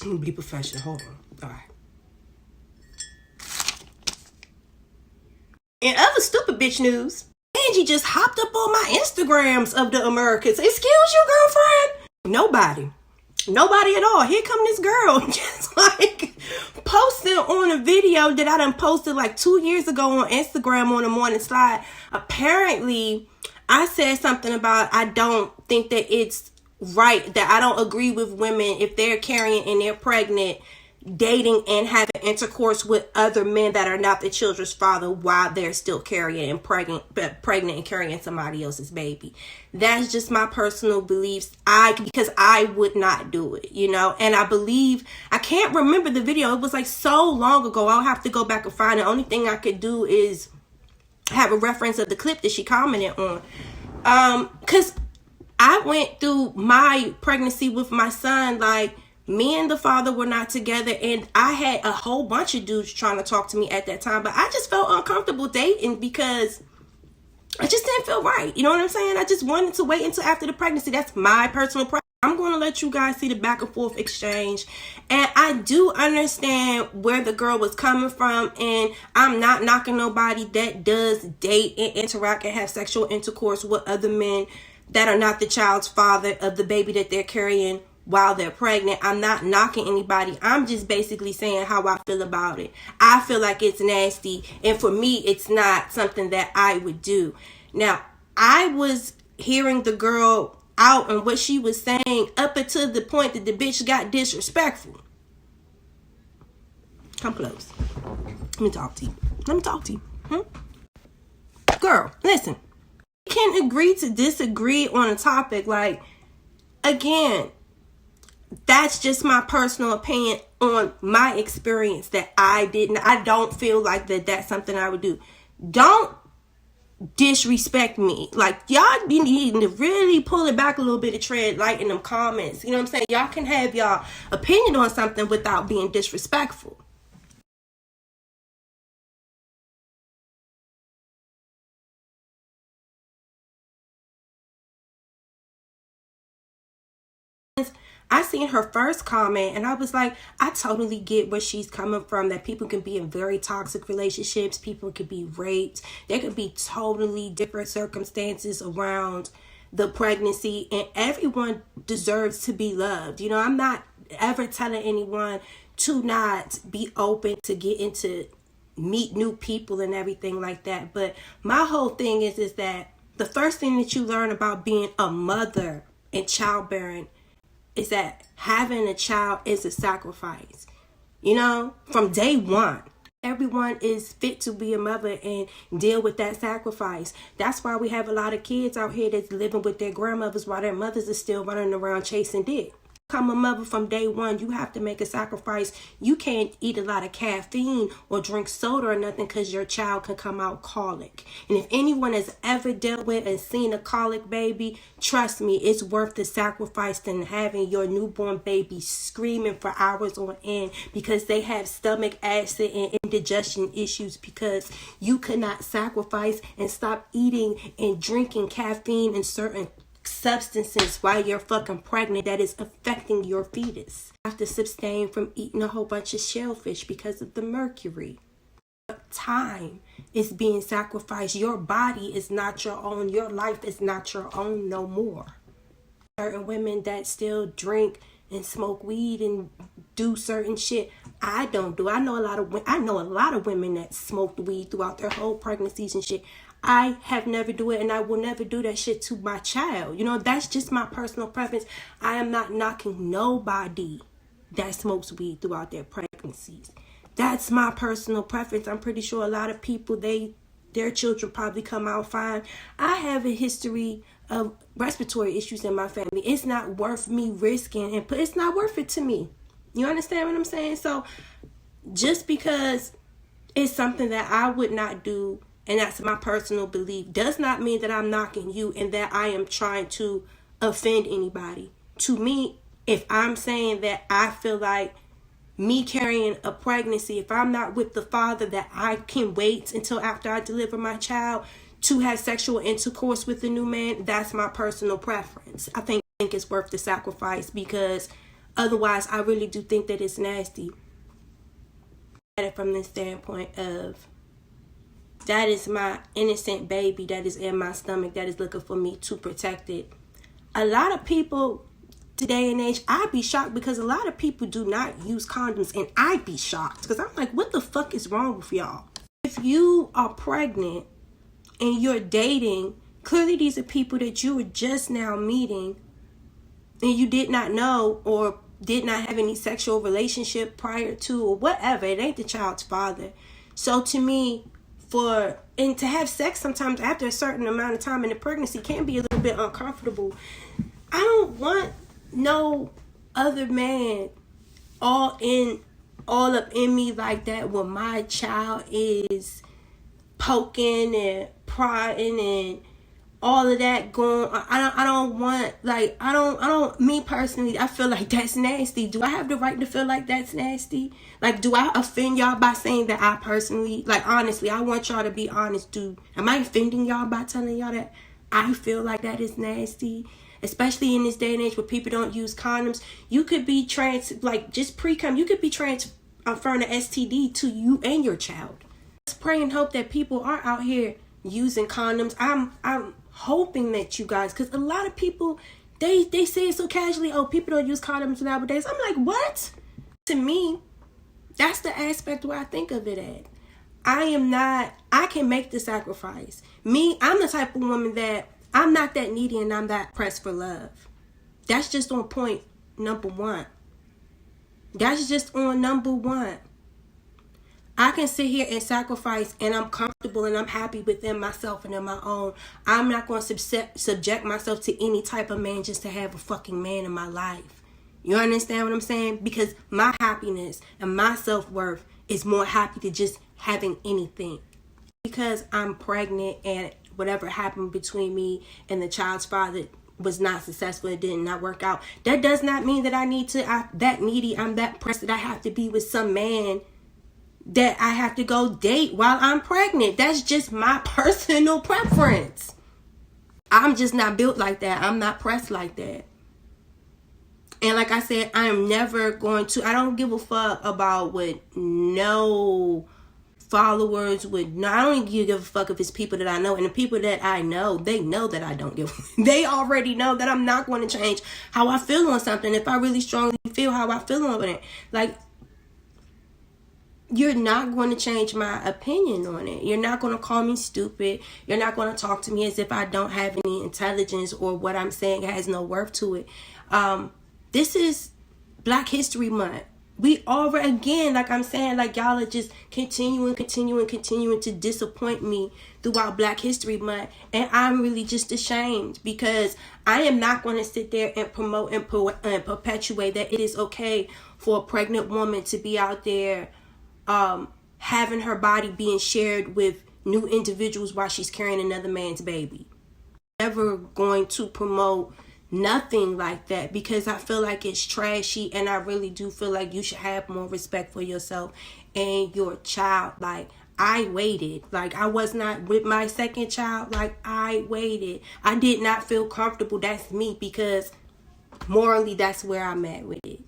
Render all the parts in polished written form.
I'm gonna be professional. Hold on. All right. In other stupid bitch news, Angie just hopped up on my Instagrams of the Americans. Excuse you, girlfriend? Nobody at all. Here come this girl just like posting on a video that I done posted like 2 years ago on Instagram on the morning slide. Apparently, I said something about I don't think that it's right, that I don't agree with women if they're carrying and they're pregnant, dating and having intercourse with other men that are not the children's father while they're still carrying and pregnant and carrying somebody else's baby. That's just my personal beliefs. Because I would not do it, you know. And I believe, I can't remember the video. It was like so long ago. I'll have to go back and find it. The only thing I could do is have a reference of the clip that she commented on. Because I went through my pregnancy with my son, like, me and the father were not together, and I had a whole bunch of dudes trying to talk to me at that time, but I just felt uncomfortable dating because I just didn't feel right. You know what I'm saying? I just wanted to wait until after the pregnancy. That's my personal preference. I'm going to let you guys see the back and forth exchange, and I do understand where the girl was coming from, and I'm not knocking nobody that does date and interact and have sexual intercourse with other men that are not the child's father of the baby that they're carrying while they're pregnant. I'm not knocking anybody. I'm just basically saying how I feel about it. I feel like it's nasty, and for me, it's not something that I would do. Now, I was hearing the girl out and what she was saying up until the point that the bitch got disrespectful. Come close. Let me talk to you. Girl, listen. You can agree to disagree on a topic. Like, again, that's just my personal opinion on my experience that I don't feel like that's something I would do. Don't disrespect me. Like, y'all be needing to really pull it back a little bit to tread light in them comments. You know what I'm saying? Y'all can have y'all opinion on something without being disrespectful. I seen her first comment and I was like, I totally get where she's coming from, that people can be in very toxic relationships, people can be raped, there could be totally different circumstances around the pregnancy, and everyone deserves to be loved. You know, I'm not ever telling anyone to not be open to get into meet new people and everything like that, but my whole thing is that the first thing that you learn about being a mother and childbearing is that having a child is a sacrifice. You know, from day one, everyone is fit to be a mother and deal with that sacrifice. That's why we have a lot of kids out here that's living with their grandmothers while their mothers are still running around chasing dick. Become a mother from day one, you have to make a sacrifice. You can't eat a lot of caffeine or drink soda or nothing because your child can come out colic. And if anyone has ever dealt with and seen a colic baby, trust me, it's worth the sacrifice than having your newborn baby screaming for hours on end because they have stomach acid and indigestion issues because you could not sacrifice and stop eating and drinking caffeine and certain substances while you're fucking pregnant that is affecting your fetus. You have to abstain from eating a whole bunch of shellfish because of the mercury. Time is being sacrificed. Your body is not your own. Your life is not your own no more. Certain women that still drink and smoke weed and do certain shit. I don't do. I know a lot of women that smoked weed throughout their whole pregnancies and shit. I have never do it, and I will never do that shit to my child. You know, that's just my personal preference. I am not knocking nobody that smokes weed throughout their pregnancies. That's my personal preference. I'm pretty sure a lot of people, their children probably come out fine. I have a history of respiratory issues in my family. It's not worth me risking, and it's not worth it to me. You understand what I'm saying? So just because it's something that I would not do, and that's my personal belief, does not mean that I'm knocking you and that I am trying to offend anybody. To me, if I'm saying that I feel like me carrying a pregnancy, if I'm not with the father, that I can wait until after I deliver my child to have sexual intercourse with the new man, that's my personal preference. I think it's worth the sacrifice because Otherwise, I really do think that it's nasty. From the standpoint of, that is my innocent baby that is in my stomach that is looking for me to protect it. A lot of people today and age, I'd be shocked because a lot of people do not use condoms, and I'd be shocked because I'm like, what the fuck is wrong with y'all? If you are pregnant and you're dating, clearly these are people that you were just now meeting and you did not know or did not have any sexual relationship prior to, or whatever. It ain't the child's father. So to me, to have sex sometimes after a certain amount of time in the pregnancy can be a little bit uncomfortable. I don't want no other man all up in me like that when my child is poking and prodding and all of that going. I don't want, like, me personally, I feel like that's nasty. Do I have the right to feel like that's nasty? Like, do I offend y'all by saying that I personally, like, honestly, I want y'all to be honest. Am I offending y'all by telling y'all that I feel like that is nasty? Especially in this day and age where people don't use condoms. You could be just pre-cum, you could be transferring an STD to you and your child. Let's pray and hope that people aren't out here using condoms. I'm hoping that you guys, because a lot of people, they say it so casually, oh, people don't use condoms nowadays. I'm like, what? To me, that's the aspect where I think of it at. I can make the sacrifice. Me, I'm the type of woman that I'm not that needy and I'm that pressed for love. That's just on point number one. That's just on number one. I can sit here and sacrifice and I'm comfortable and I'm happy within myself and in my own. I'm not going to subject myself to any type of man just to have a fucking man in my life. You understand what I'm saying? Because my happiness and my self-worth is more happy than just having anything. Because I'm pregnant and whatever happened between me and the child's father was not successful, it did not work out. That does not mean that I'm that pressed that I have to be with some man that I have to go date while I'm pregnant. That's just my personal preference. I'm just not built like that. I'm not pressed like that. And like I said, I am never going to, I don't give a fuck about what no followers would. No, I don't give a fuck if it's people that I know. And the people that I know, they know that I don't give they already know that I'm not going to change how I feel on something if I really strongly feel how I feel on it. Like, you're not going to change my opinion on it. You're not going to call me stupid. You're not going to talk to me as if I don't have any intelligence or what I'm saying has no worth to it. This is Black History Month. We already, again, like I'm saying, like y'all are just continuing to disappoint me throughout Black History Month. And I'm really just ashamed because I am not going to sit there and promote and perpetuate that it is okay for a pregnant woman to be out there having her body being shared with new individuals while she's carrying another man's baby. Never going to promote nothing like that because I feel like it's trashy, and I really do feel like you should have more respect for yourself and your child. Like, I waited. Like, I was not with my second child. Like, I waited. I did not feel comfortable. That's me, because morally that's where I'm at with it.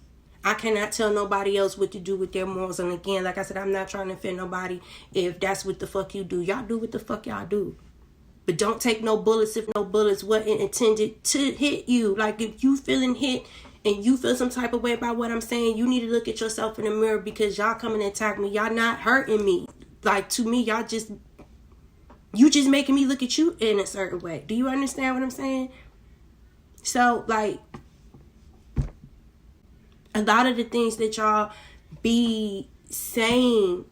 I cannot tell nobody else what to do with their morals. And again, like I said, I'm not trying to offend nobody. If that's what the fuck you do, y'all do what the fuck y'all do. But don't take no bullets if no bullets wasn't intended to hit you. Like, if you feeling hit and you feel some type of way about what I'm saying, you need to look at yourself in the mirror, because y'all coming and attack me. Y'all not hurting me. Like, to me, you just making me look at you in a certain way. Do you understand what I'm saying? So, like, a lot of the things that y'all be saying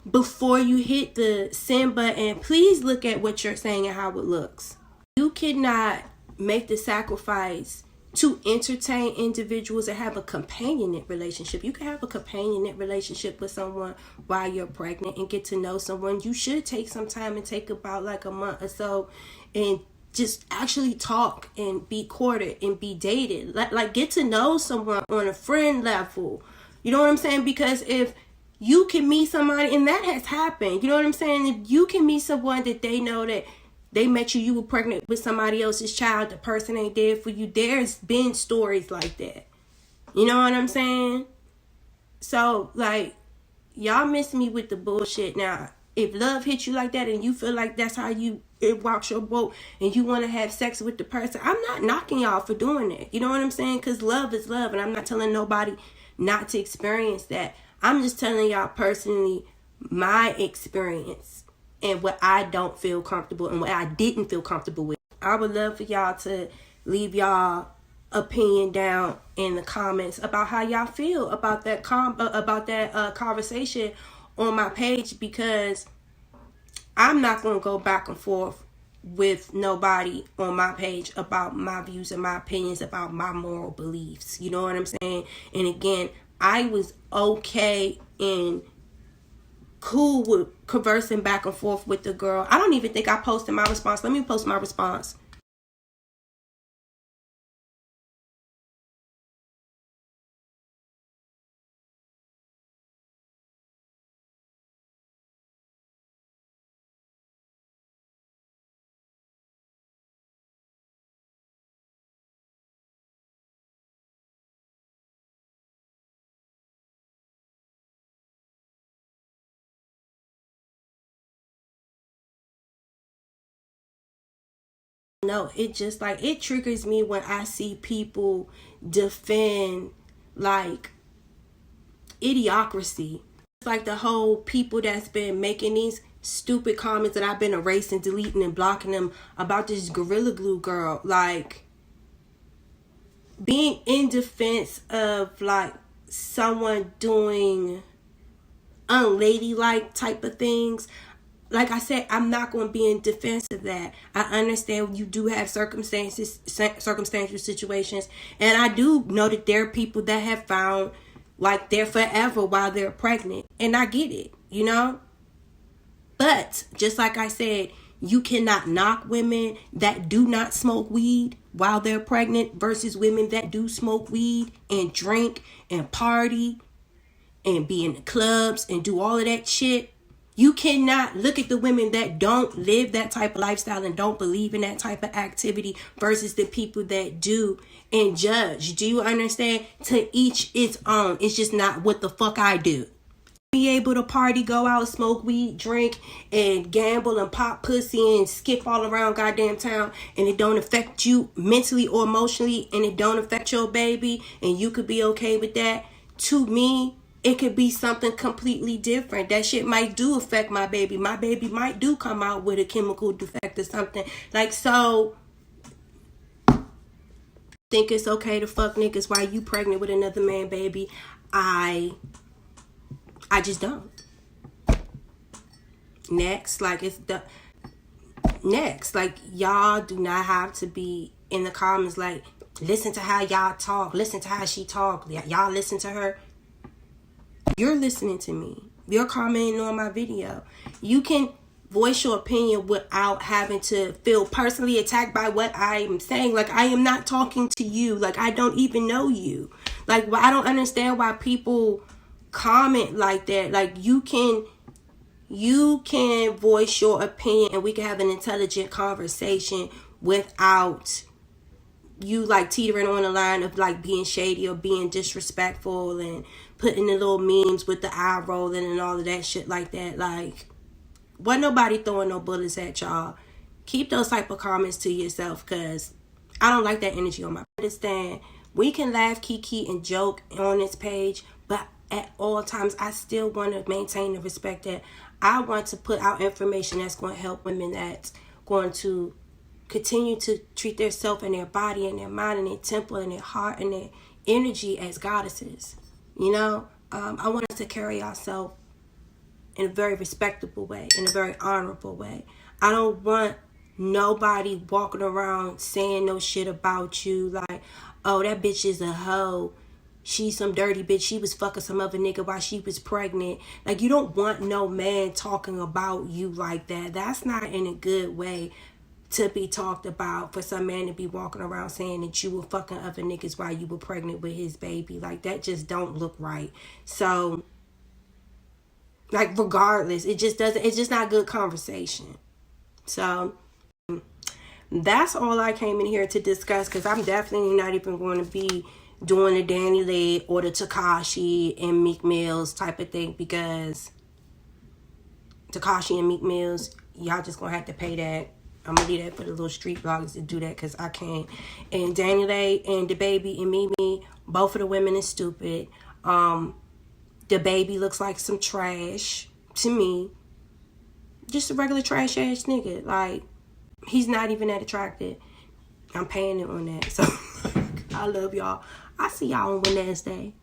before you hit the send button, please look at what you're saying and how it looks. You cannot make the sacrifice to entertain individuals and have a companionate relationship. You can have a companionate relationship with someone while you're pregnant and get to know someone. You should take some time and take about like a month or so and just actually talk and be courted and be dated. Like get to know someone on a friend level. You know what I'm saying? Because if you can meet somebody, and that has happened, you know what I'm saying? If you can meet someone that they know that they met you were pregnant with somebody else's child, the person ain't there for you. There's been stories like that. You know what I'm saying? So, like, y'all miss me with the bullshit. Now, if love hits you like that and you feel like that's how it walks your boat and you want to have sex with the person, I'm not knocking y'all for doing it. You know what I'm saying? Because love is love, and I'm not telling nobody not to experience that. I'm just telling y'all personally my experience and what I don't feel comfortable and what I didn't feel comfortable with. I would love for y'all to leave y'all opinion down in the comments about how y'all feel about that conversation on my page, because I'm not going to go back and forth with nobody on my page about my views and my opinions about my moral beliefs. You know what I'm saying? And again, I was okay and cool with conversing back and forth with the girl. I don't even think I posted my response. Let me post my response. No, it just like it triggers me when I see people defend like idiocracy. It's like the whole people that's been making these stupid comments that I've been erasing, deleting, and blocking them about this Gorilla Glue girl. Like, being in defense of like someone doing unladylike type of things. Like I said, I'm not going to be in defense of that. I understand you do have circumstantial situations, and I do know that there are people that have found like they're forever while they're pregnant, and I get it, you know. But just like I said, you cannot knock women that do not smoke weed while they're pregnant versus women that do smoke weed and drink and party and be in the clubs and do all of that shit. You cannot look at the women that don't live that type of lifestyle and don't believe in that type of activity versus the people that do and judge. Do you understand? To each its own. It's just not what the fuck I do. Be able to party, go out, smoke weed, drink, and gamble and pop pussy and skip all around goddamn town, and it don't affect you mentally or emotionally, and it don't affect your baby, and you could be okay with that. To me, it could be something completely different. That shit might do affect my baby. My baby might do come out with a chemical defect or something. Like, so, think it's okay to fuck niggas while you pregnant with another man, baby. I just don't. Next, like y'all do not have to be in the comments like, listen to how y'all talk, listen to how she talk, y'all listen to her. You're listening to me. You're commenting on my video. You can voice your opinion without having to feel personally attacked by what I am saying. Like, I am not talking to you. Like, I don't even know you. Like, I don't understand why people comment like that. Like, you can voice your opinion and we can have an intelligent conversation without you like teetering on the line of like being shady or being disrespectful and putting the little memes with the eye rolling and all of that shit like that. Like, wasn't nobody throwing no bullets at y'all. Keep those type of comments to yourself, because I don't like that energy on my. Understand, we can laugh, kiki, and joke on this page, but at all times I still want to maintain the respect that I want to put out information that's going to help women, that's going to continue to treat their self and their body and their mind and their temple and their heart and their energy as goddesses. You know, I want us to carry ourselves in a very respectable way, in a very honorable way. I don't want nobody walking around saying no shit about you like, oh, that bitch is a hoe. She's some dirty bitch. She was fucking some other nigga while she was pregnant. Like, you don't want no man talking about you like that. That's not in a good way to be talked about, for some man to be walking around saying that you were fucking other niggas while you were pregnant with his baby. Like, that just don't look right. So, like, regardless, it's just not good conversation. So, that's all I came in here to discuss, because I'm definitely not even going to be doing the Danny Leg or the Tekashi and Meek Mills type of thing, because Tekashi and Meek Mills, y'all just gonna have to pay that. I'm gonna leave that for the little street bloggers to do that, because I can't. And Danny Leg and the baby and Mimi, both of the women is stupid. The baby looks like some trash to me. Just a regular trash ass nigga. Like, he's not even that attractive. I'm paying it on that. So I love y'all. I see y'all on Wednesday.